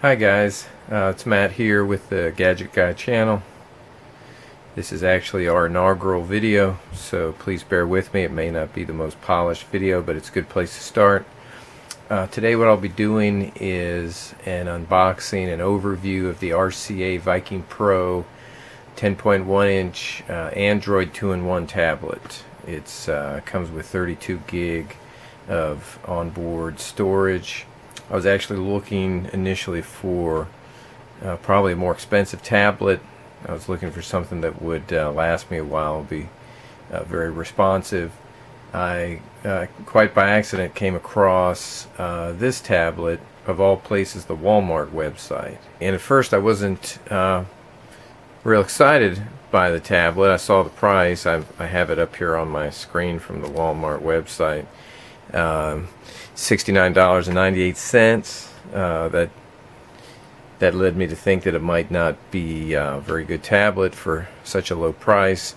Hi guys, it's Matt here with the Gadget Guy channel. This is actually our inaugural video, so please bear with me. It may not be the most polished video, but it's a good place to start. Today what I'll be doing is an unboxing and overview of the RCA Viking Pro 10.1 inch Android 2-in-1 tablet. It's comes with 32 gig of onboard storage. I was actually looking initially for probably a more expensive tablet. I was looking for something that would last me a while, be very responsive. I quite by accident came across this tablet, of all places the Walmart website, and at first I wasn't real excited by the tablet. I saw the price. I have it up here on my screen from the Walmart website. $69.98. That led me to think that it might not be a very good tablet for such a low price.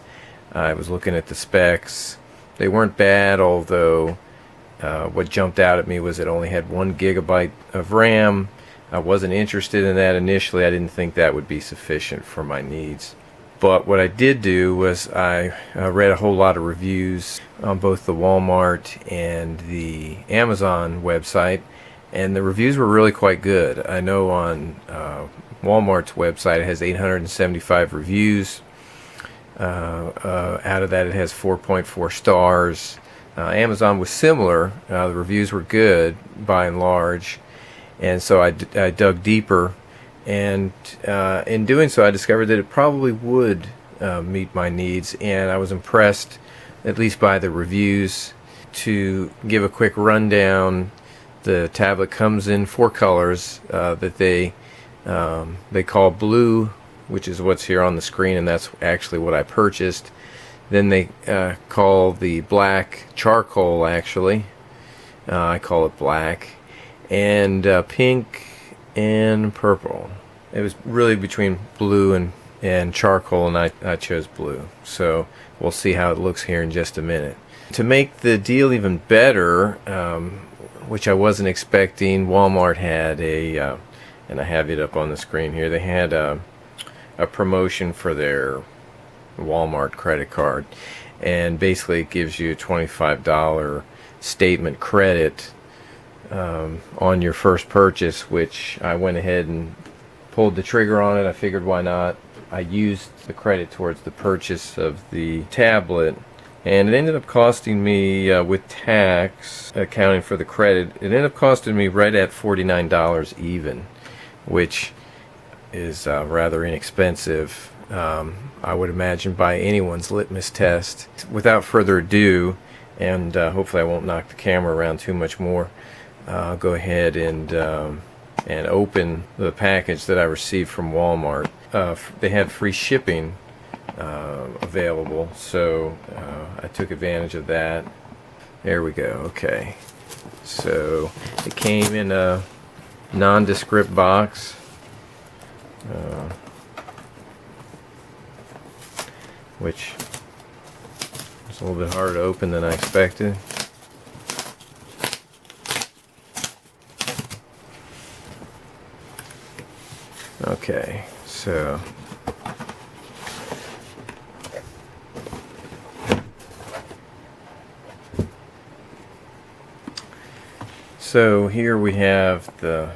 I was looking at the specs. They weren't bad, although what jumped out at me was it only had 1 gigabyte of RAM. I wasn't interested in that initially. I didn't think that would be sufficient for my needs. But what I did do was I read a whole lot of reviews on both the Walmart and the Amazon website, and the reviews were really quite good. I know on Walmart's website it has 875 reviews. Out of that it has 4.4 stars. Amazon was similar. The reviews were good by and large, and so I dug deeper. And in doing so, I discovered that it probably would meet my needs, and I was impressed, at least by the reviews. To give a quick rundown, the tablet comes in 4 colors that they call blue, which is what's here on the screen, and that's actually what I purchased. Then they call the black charcoal, actually. I call it black, and pink and purple. It was really between blue and charcoal, and I chose blue. So we'll see how it looks here in just a minute. To make the deal even better, which I wasn't expecting, Walmart had a, and I have it up on the screen here, they had a promotion for their Walmart credit card, and basically it gives you a $25 statement credit on your first purchase, which I went ahead and pulled the trigger on it. I figured, why not? I used the credit towards the purchase of the tablet, and it ended up costing me, with tax accounting for the credit, it ended up costing me right at $49 even, which is rather inexpensive, I would imagine, by anyone's litmus test. Without further ado, and hopefully I won't knock the camera around too much more, I'll go ahead and open the package that I received from Walmart. They had free shipping available, so I took advantage of that. There we go. Okay, so it came in a nondescript box. Which is a little bit harder to open than I expected. Okay, so here we have the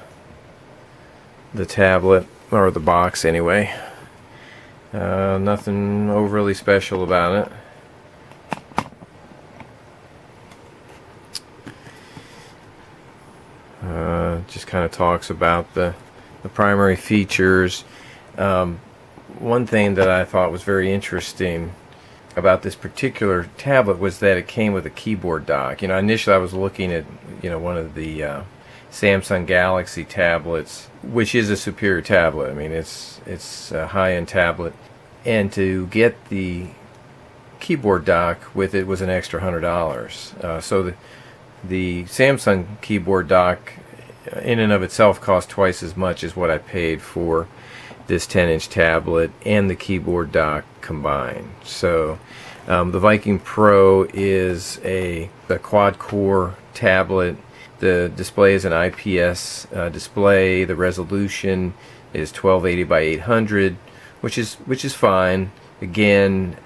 tablet, or the box anyway. Nothing overly special about it. Just kind of talks about the primary features. One thing that I thought was very interesting about this particular tablet was that it came with a keyboard dock. Initially I was looking at one of the Samsung Galaxy tablets, which is a superior tablet. I mean, it's a high-end tablet, and to get the keyboard dock with it was an extra $100. So the Samsung keyboard dock in and of itself cost twice as much as what I paid for this 10-inch tablet and the keyboard dock combined. So the Viking Pro is a quad-core tablet. The display is an IPS display. The resolution is 1280 by 800, which is fine. Again,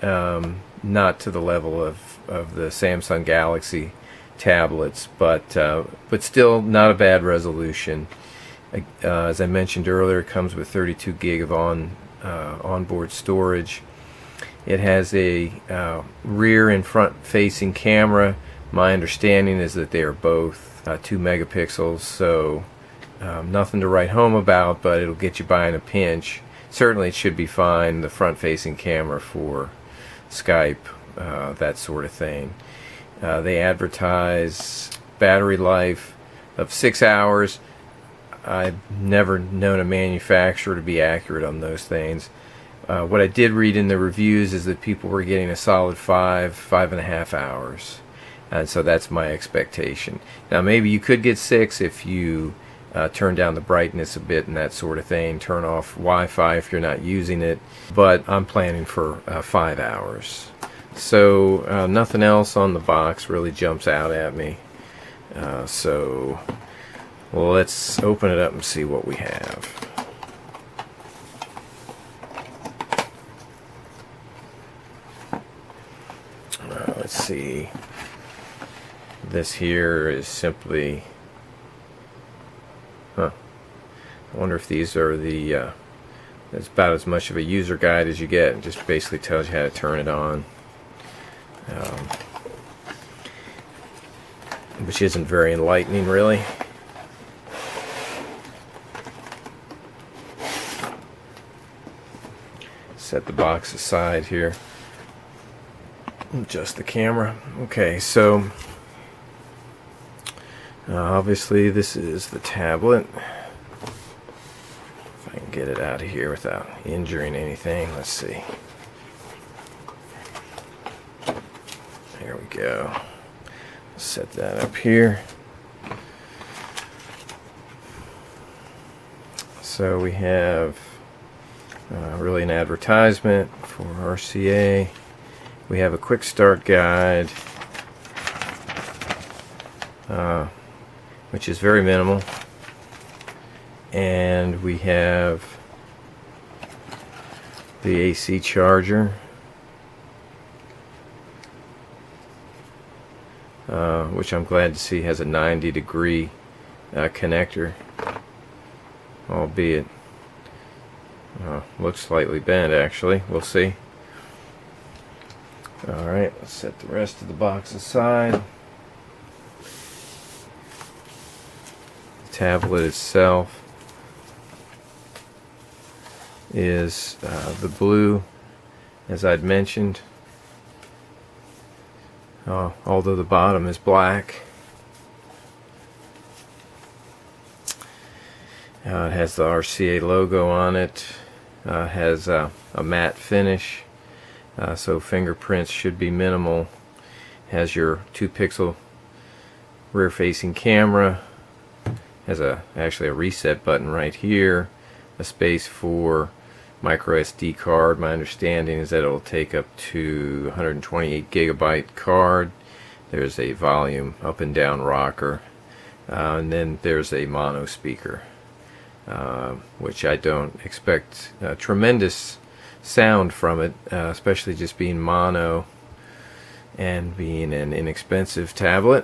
not to the level of the Samsung Galaxy tablets, but still not a bad resolution. As I mentioned earlier, it comes with 32 gig of onboard storage. It has a rear and front facing camera. My understanding is that they are both 2 megapixels, so nothing to write home about, but it'll get you by in a pinch. Certainly it should be fine, the front facing camera for Skype, that sort of thing. They advertise battery life of 6 hours. I've never known a manufacturer to be accurate on those things. What I did read in the reviews is that people were getting a solid 5.5 hours. And so that's my expectation. Now maybe you could get 6 if you turn down the brightness a bit and that sort of thing, turn off Wi-Fi if you're not using it, but I'm planning for 5 hours. So nothing else on the box really jumps out at me. So well, let's open it up and see what we have. Let's see. This here is simply, I wonder if these are the, it's about as much of a user guide as you get. It just basically tells you how to turn it on, which isn't very enlightening, really. Set the box aside here. Adjust the camera. Okay, so obviously this is the tablet. If I can get it out of here without injuring anything, let's see. There we go. Set that up here. So we have really an advertisement for RCA. We have a quick start guide, which is very minimal, and we have the AC charger, which I'm glad to see has a 90-degree connector, albeit looks slightly bent actually. We'll see. Alright, let's set the rest of the box aside. The tablet itself is the blue, as I'd mentioned, although the bottom is black. It has the RCA logo on it. Has a matte finish. So fingerprints should be minimal. Has your 2-pixel rear facing camera. Has actually a reset button right here. A space for micro SD card. My understanding is that it will take up to 128 gigabyte card. There's a volume up and down rocker. And then there's a mono speaker, which I don't expect tremendous sound from it, especially just being mono and being an inexpensive tablet.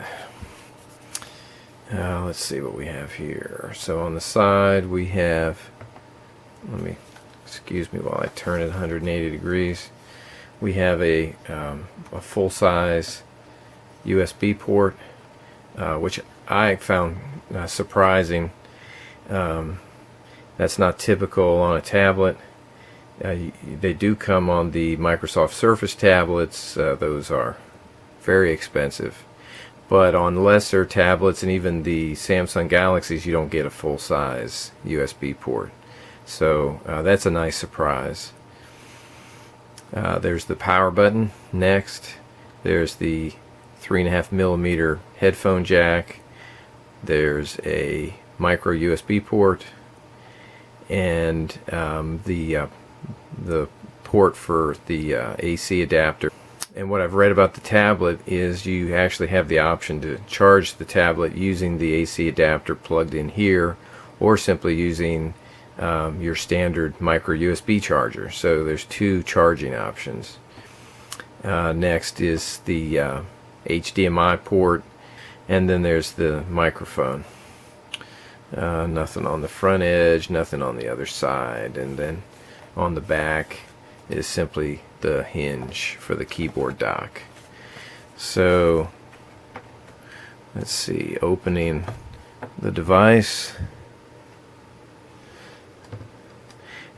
Let's see what we have here. So on the side we have, excuse me while I turn it 180 degrees. We have a full-size USB port, which I found surprising. That's not typical on a tablet. They do come on the Microsoft Surface tablets. Those are very expensive. But on lesser tablets and even the Samsung Galaxies, you don't get a full-size USB port. So that's a nice surprise. There's the power button next. There's the 3.5mm headphone jack. There's a micro USB port, and the port for the AC adapter. And what I've read about the tablet is you actually have the option to charge the tablet using the AC adapter plugged in here, or simply using your standard micro USB charger. So there's two charging options. Next is the HDMI port, and then there's the microphone. Nothing on the front edge, nothing on the other side, and then on the back is simply the hinge for the keyboard dock. So let's see, opening the device,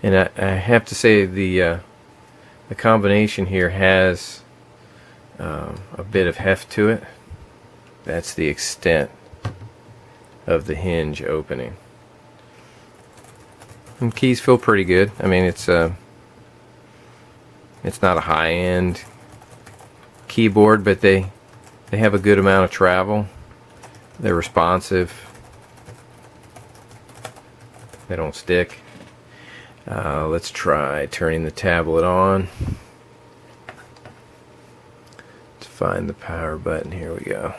and I have to say the combination here has a bit of heft to it. That's the extent of the hinge opening. And keys feel pretty good. I mean, it's not a high-end keyboard, but they have a good amount of travel. They're responsive. They don't stick. Let's try turning the tablet on. Let's find the power button. Here we go.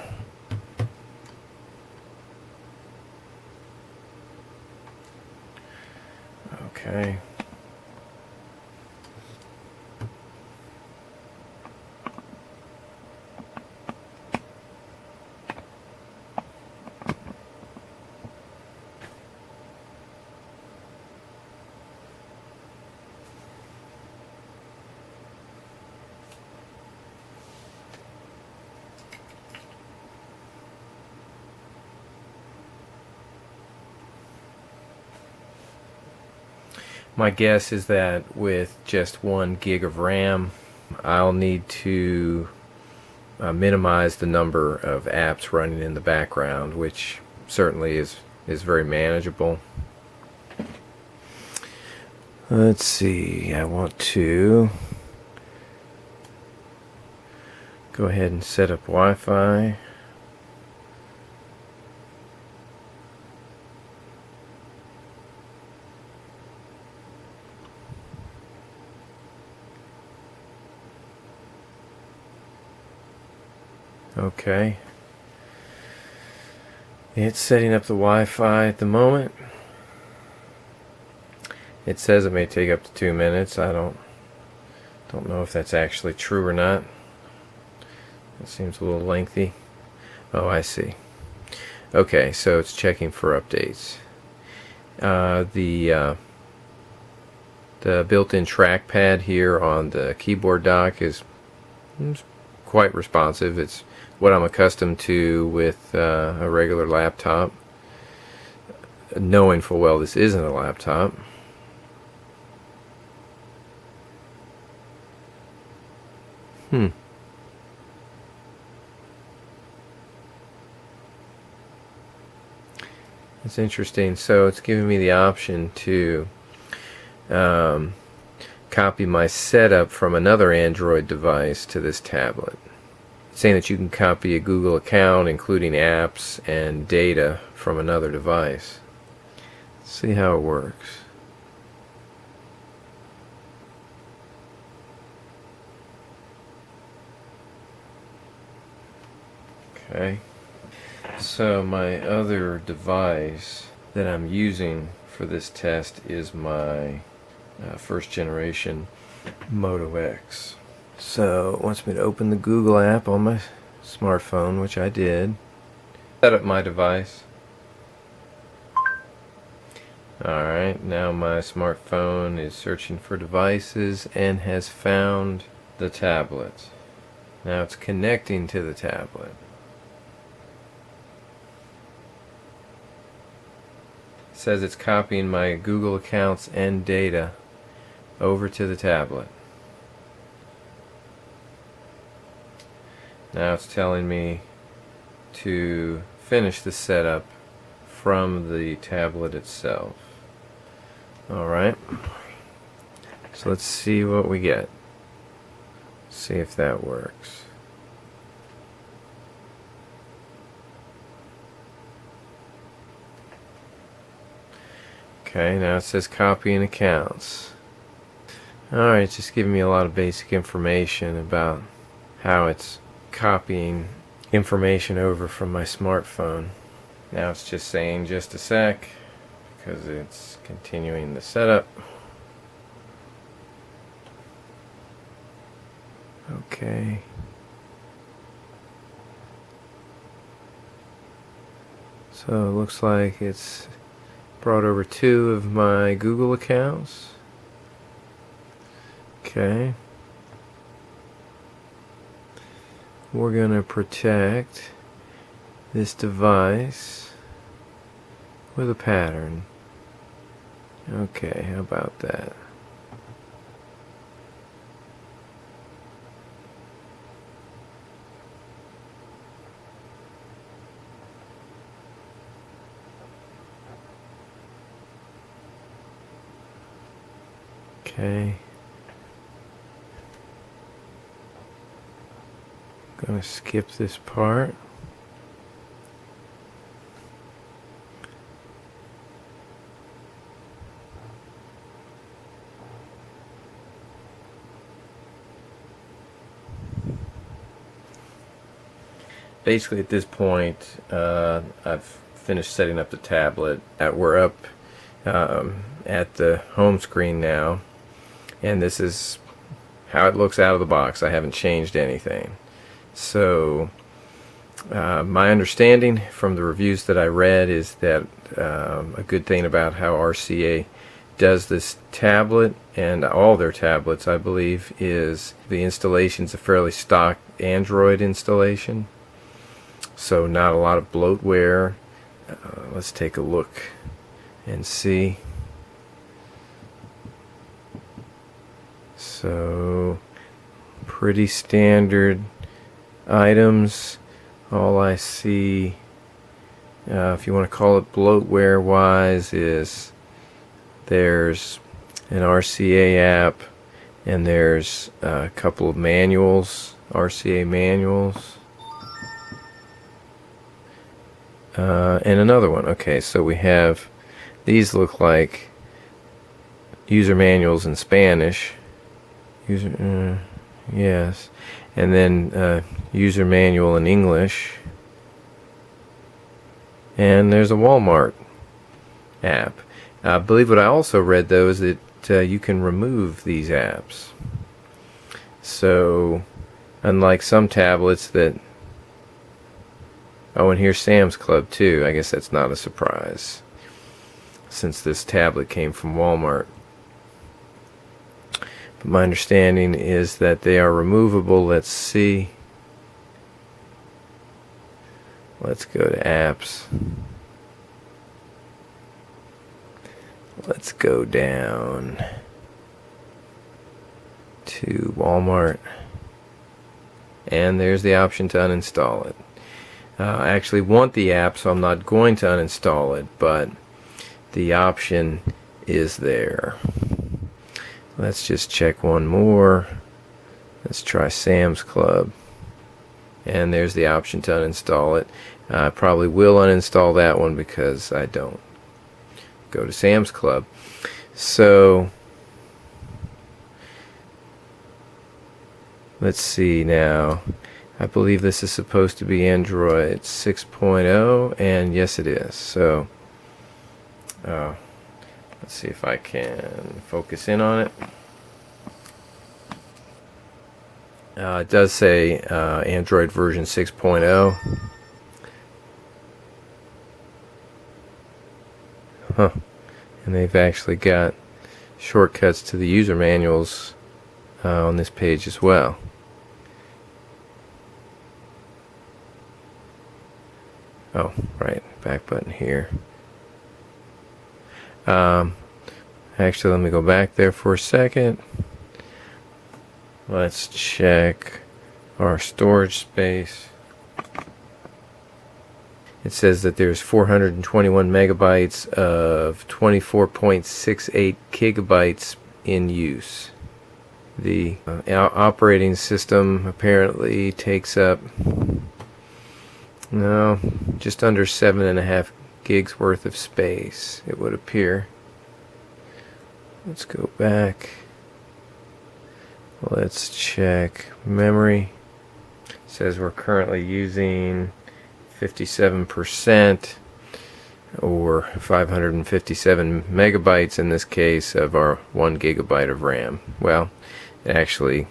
Okay. My guess is that with just 1 gig of RAM, I'll need to minimize the number of apps running in the background, which certainly is very manageable. Let's see, I want to go ahead and set up Wi-Fi. Okay, it's setting up the Wi-Fi at the moment. It says it may take up to 2 minutes. I don't know if that's actually true or not. It seems a little lengthy. Oh, I see. Okay, so it's checking for updates. The built-in trackpad here on the keyboard dock is quite responsive. It's what I'm accustomed to with a regular laptop, knowing full well this isn't a laptop. It's interesting. So it's giving me the option to copy my setup from another Android device to this tablet. It's saying that you can copy a Google account, including apps and data, from another device. Let's see how it works. Okay. So my other device that I'm using for this test is my first generation Moto X. So it wants me to open the Google app on my smartphone, which I did. Set up my device. Alright, now my smartphone is searching for devices and has found the tablet. Now it's connecting to the tablet. It says it's copying my Google accounts and data over to the tablet. Now it's telling me to finish the setup from the tablet itself. Alright, so let's see what we get. See if that works. Okay, now it says copying accounts. Alright, it's just giving me a lot of basic information about how it's copying information over from my smartphone. Now it's just saying just a sec because it's continuing the setup. Okay. So it looks like it's brought over 2 of my Google accounts. Okay. We're going to protect this device with a pattern. Okay, how about that? Okay. Gonna skip this part. Basically at this point I've finished setting up the tablet. We're up at the home screen now, and this is how it looks out of the box. I haven't changed anything. So my understanding from the reviews that I read is that a good thing about how RCA does this tablet and all their tablets, I believe, is the installation's a fairly stock Android installation, so not a lot of bloatware. Let's take a look and see. So pretty standard items. All I see, if you want to call it bloatware wise, is there's an RCA app and there's a couple of manuals, RCA manuals, and another one. Okay, so we have, these look like user manuals in Spanish. Yes, and then user manual in English, and there's a Walmart app. I believe what I also read though is that you can remove these apps. So unlike some tablets that, oh, and here's Sam's Club too. I guess that's not a surprise since this tablet came from Walmart. But my understanding is that they are removable. Let's see. Let's go to apps. Let's go down to Walmart, and there's the option to uninstall it. I actually want the app, so I'm not going to uninstall it, but the option is there. Let's just check one more. Let's try Sam's Club, and there's the option to uninstall it. I probably will uninstall that one because I don't go to Sam's Club. So let's see now. I believe this is supposed to be Android 6.0, and yes it is. So let's see if I can focus in on it. It does say Android version 6.0. Huh. And they've actually got shortcuts to the user manuals on this page as well. Oh, right, back button here. Actually, let me go back there for a second. Let's check our storage space. It says that there's 421 megabytes of 24.68 gigabytes in use. The operating system apparently takes up just under 7.5 gigs worth of space, it would appear. Let's go back. Let's check memory. says we're currently using 57% or 557 megabytes in this case of our 1 gigabyte of RAM. Well, it actually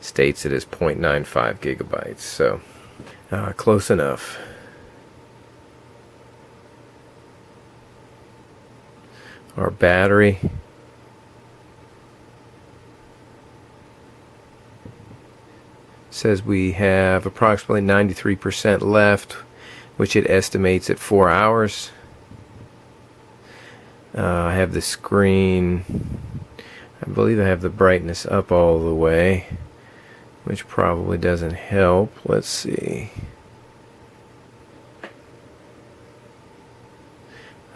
states it as 0.95 gigabytes, so close enough. Our battery says we have approximately 93% left, which it estimates at 4 hours. I have the screen, I believe I have the brightness up all the way, which probably doesn't help. Let's see.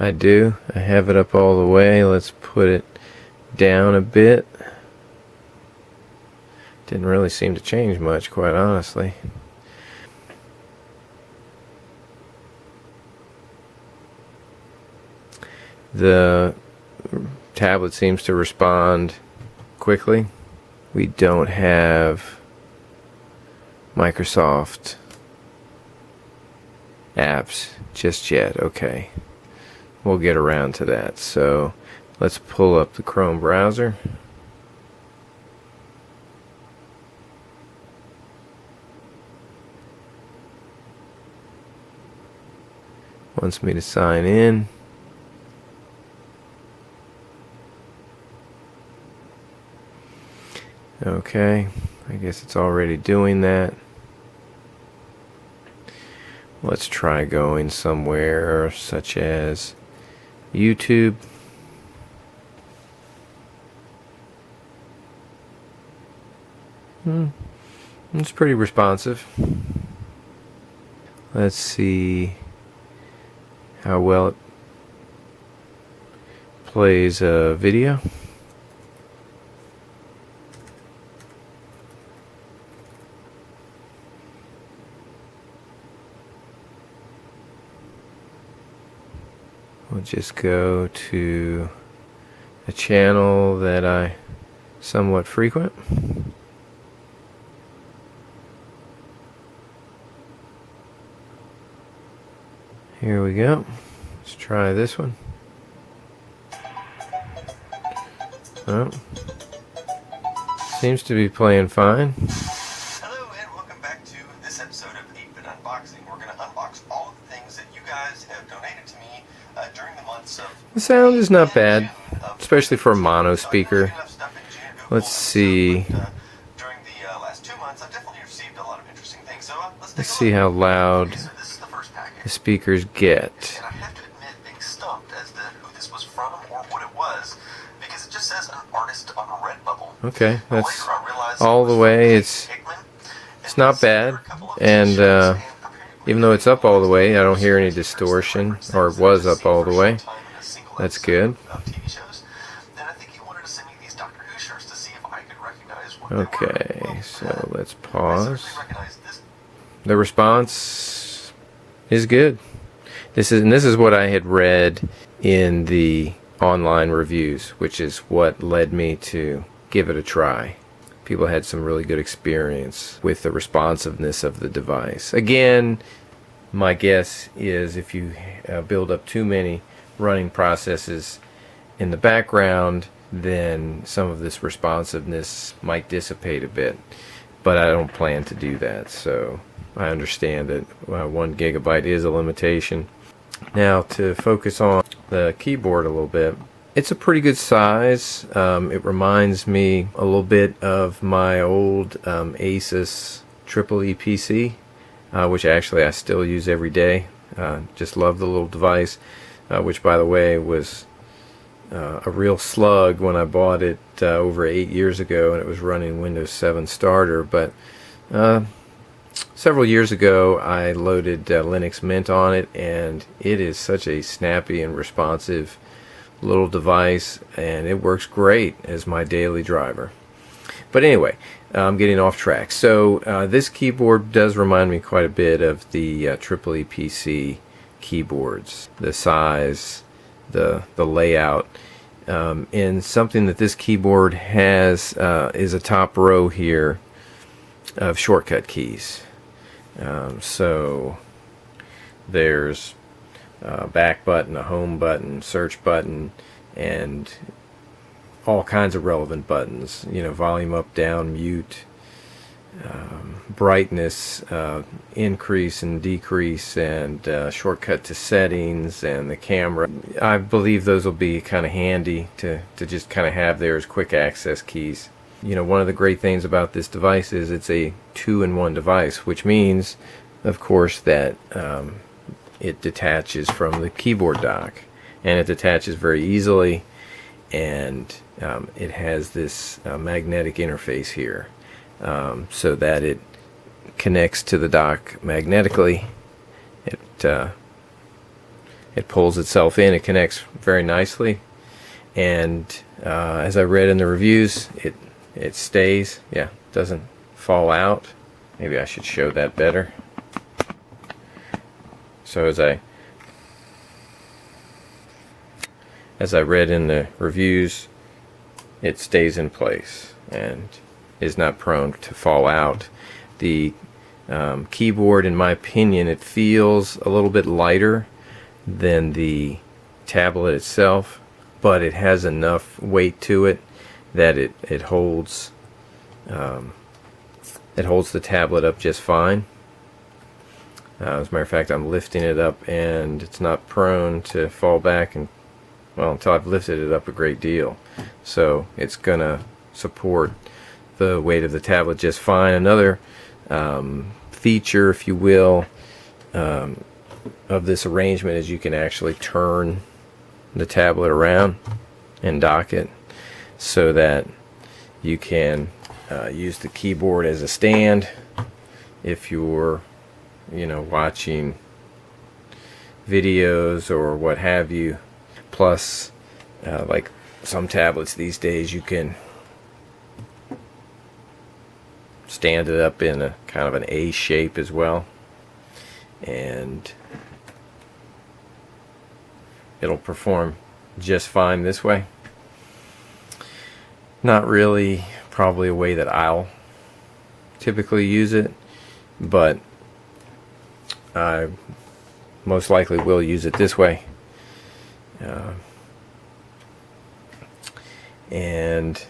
I do. I have it up all the way. Let's put it down a bit. Didn't really seem to change much, quite honestly. The tablet seems to respond quickly. We don't have Microsoft apps just yet. Okay, we'll get around to that. So let's pull up the Chrome browser. Wants me to sign in. Okay, I guess it's already doing that. Let's try going somewhere such as YouTube. It's pretty responsive. Let's see how well it plays a video. We'll just go to a channel that I somewhat frequent. Here we go. Let's try this one. Oh, seems to be playing fine. Hello and welcome back to this episode of 8-Bit Unboxing. We're going to unbox all of the things that you guys have donated to me during the months of... The sound is not bad, especially for a mono speaker. Let's see. During the last 2 months, I've definitely received a lot of interesting things. So let's see how loud the speakers get. And I have to admit, being stumped as to who this was from or what it was, because it just says an artist on Redbubble. Okay, that's all the way. It's not bad, and even though it's up all the way, I don't hear any distortion, or it was up all the way. That's good. Okay, so let's pause. The response is good. This is what I had read in the online reviews, which is what led me to give it a try. People had some really good experience with the responsiveness of the device. Again, my guess is if you build up too many running processes in the background, then some of this responsiveness might dissipate a bit. But I don't plan to do that, so I understand that 1 gigabyte is a limitation. Now, to focus on the keyboard a little bit, it's a pretty good size. It reminds me a little bit of my old Asus EE PC, which actually I still use every day. Just love the little device, which by the way was a real slug when I bought it over 8 years ago, and it was running Windows 7 Starter. But several years ago I loaded Linux Mint on it, and it is such a snappy and responsive little device, and it works great as my daily driver. But anyway, I'm getting off track. So this keyboard does remind me quite a bit of the EE PC keyboards, the size, the layout, and something that this keyboard has is a top row here of shortcut keys. So there's a back button, a home button, search button, and all kinds of relevant buttons. You know, volume up, down, mute, brightness, increase and decrease, and shortcut to settings, and the camera. I believe those will be kind of handy to just kind of have there as quick access keys. You know, one of the great things about this device is it's a 2-in-1 device, which means, of course, that it detaches from the keyboard dock, and it detaches very easily, and it has this magnetic interface here, so that it connects to the dock magnetically. It pulls itself in, it connects very nicely, and as I read in the reviews, it stays, yeah, doesn't fall out. Maybe I should show that better. So as I read in the reviews, it stays in place and is not prone to fall out. The keyboard, in my opinion, it feels a little bit lighter than the tablet itself, but it has enough weight to it that it holds the tablet up just fine. As a matter of fact, I'm lifting it up and it's not prone to fall back, and well, until I've lifted it up a great deal. So it's gonna support the weight of the tablet just fine. Another feature, if you will, of this arrangement is you can actually turn the tablet around and dock it so that you can use the keyboard as a stand if you're, you know, watching videos or what have you. Plus, like some tablets these days, you can stand it up in a kind of an A shape as well, and it'll perform just fine this way. Not really probably a way that I'll typically use it, but I most likely will use it this way. And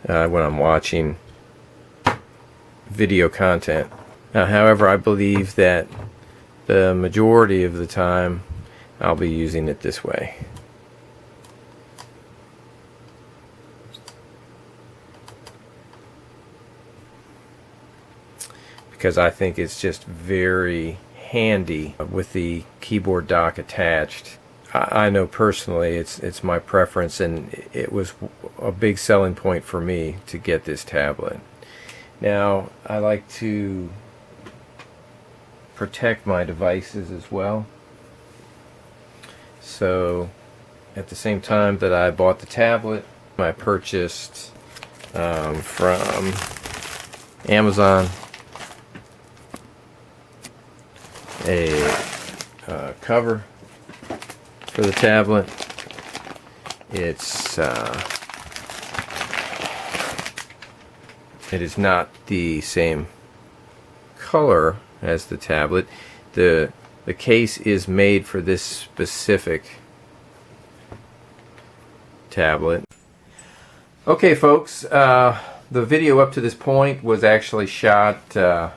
when I'm watching video content. However, I believe that the majority of the time I'll be using it this way. Because I think it's just very handy with the keyboard dock attached. I know personally it's my preference, and it was a big selling point for me to get this tablet. Now, I like to protect my devices as well. So at the same time that I bought the tablet, I purchased from Amazon a cover for the tablet. It is not the same color as the tablet. The case is made for this specific tablet. Okay, folks, the video up to this point was actually shot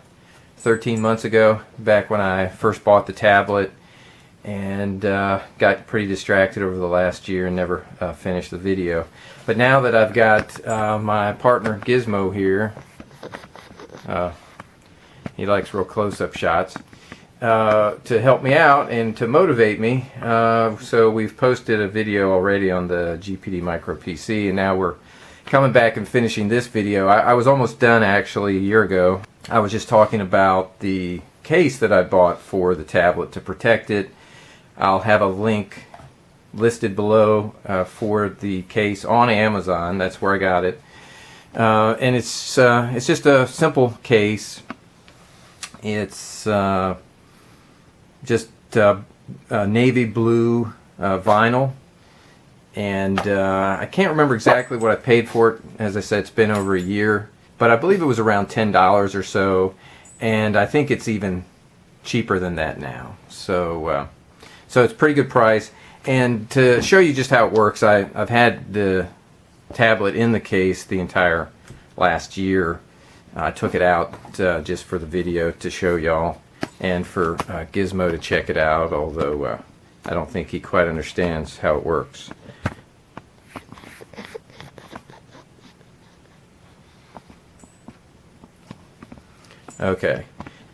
13 months ago, back when I first bought the tablet, and got pretty distracted over the last year and never finished the video. But now that I've got my partner Gizmo here, he likes real close-up shots, to help me out and to motivate me, so we've posted a video already on the GPD Micro PC, and now we're coming back and finishing this video. I was almost done actually a year ago. I was just talking about the case that I bought for the tablet to protect it. I'll have a link listed below for the case on Amazon. That's where I got it, and it's just a simple case. It's just navy blue vinyl, and I can't remember exactly what I paid for it. As I said, it's been over a year, but I believe it was around $10 or so, and I think it's even cheaper than that now. So so it's a pretty good price. And to show you just how it works, I've had the tablet in the case the entire last year. I took it out just for the video to show y'all, and for Gizmo to check it out, although I don't think he quite understands how it works. Okay,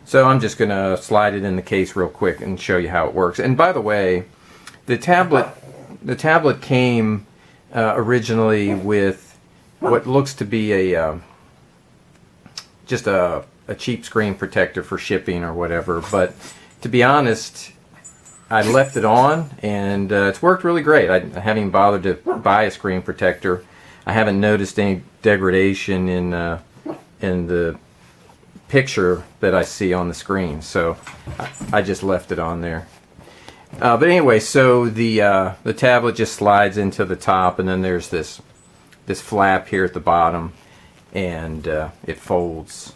so I'm just going to slide it in the case real quick and show you how it works. And by the way, the tablet came originally with what looks to be a just a cheap screen protector for shipping or whatever. But to be honest, I left it on, and it's worked really great. I haven't even bothered to buy a screen protector. I haven't noticed any degradation in the picture that I see on the screen, so I just left it on there. But anyway, so the tablet just slides into the top, and then there's this flap here at the bottom, and it folds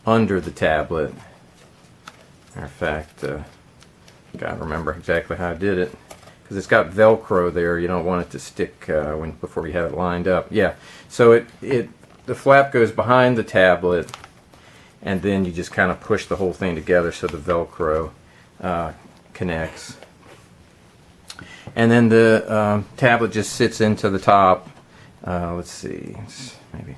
under the tablet. Matter of fact, gotta remember exactly how I did it, because it's got Velcro there. You don't want it to stick before you have it lined up. Yeah, so the flap goes behind the tablet, and then you just kind of push the whole thing together so the Velcro connects. And then the tablet just sits into the top. Let's see, let's maybe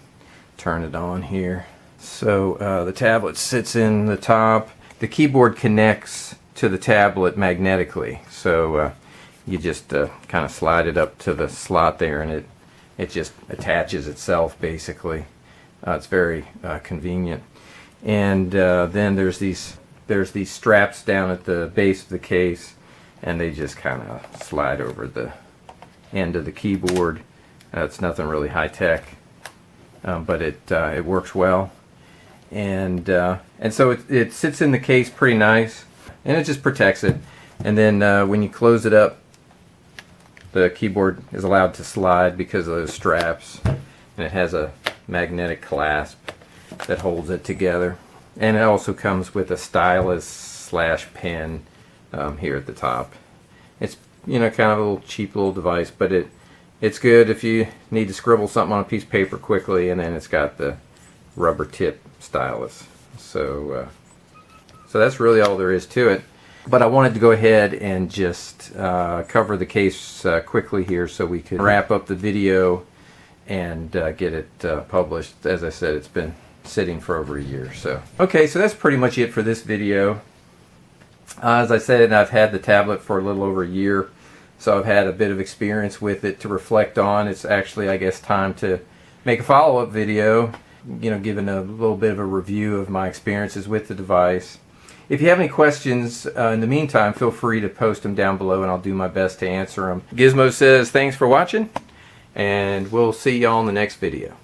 turn it on here. So the tablet sits in the top. The keyboard connects to the tablet magnetically. So you just kind of slide it up to the slot there, and it just attaches itself basically. It's very convenient. And then there's these straps down at the base of the case, and they just kind of slide over the end of the keyboard. It's nothing really high tech, but it works well. And so it sits in the case pretty nice, and it just protects it. And then when you close it up, the keyboard is allowed to slide because of those straps, and it has a magnetic clasp that holds it together. And it also comes with a stylus / pen here at the top. It's kind of a little cheap little device, but it's good if you need to scribble something on a piece of paper quickly. And then it's got the rubber tip stylus. So so that's really all there is to it. But I wanted to go ahead and just cover the case quickly here so we could wrap up the video and get it published. As I said, it's been sitting for over a year. So okay, so that's pretty much it for this video. As I said, I've had the tablet for a little over a year, so I've had a bit of experience with it to reflect on. It's actually, I guess, time to make a follow-up video, giving a little bit of a review of my experiences with the device. If you have any questions in the meantime, feel free to post them down below, and I'll do my best to answer them. Gizmo says thanks for watching, and we'll see y'all in the next video.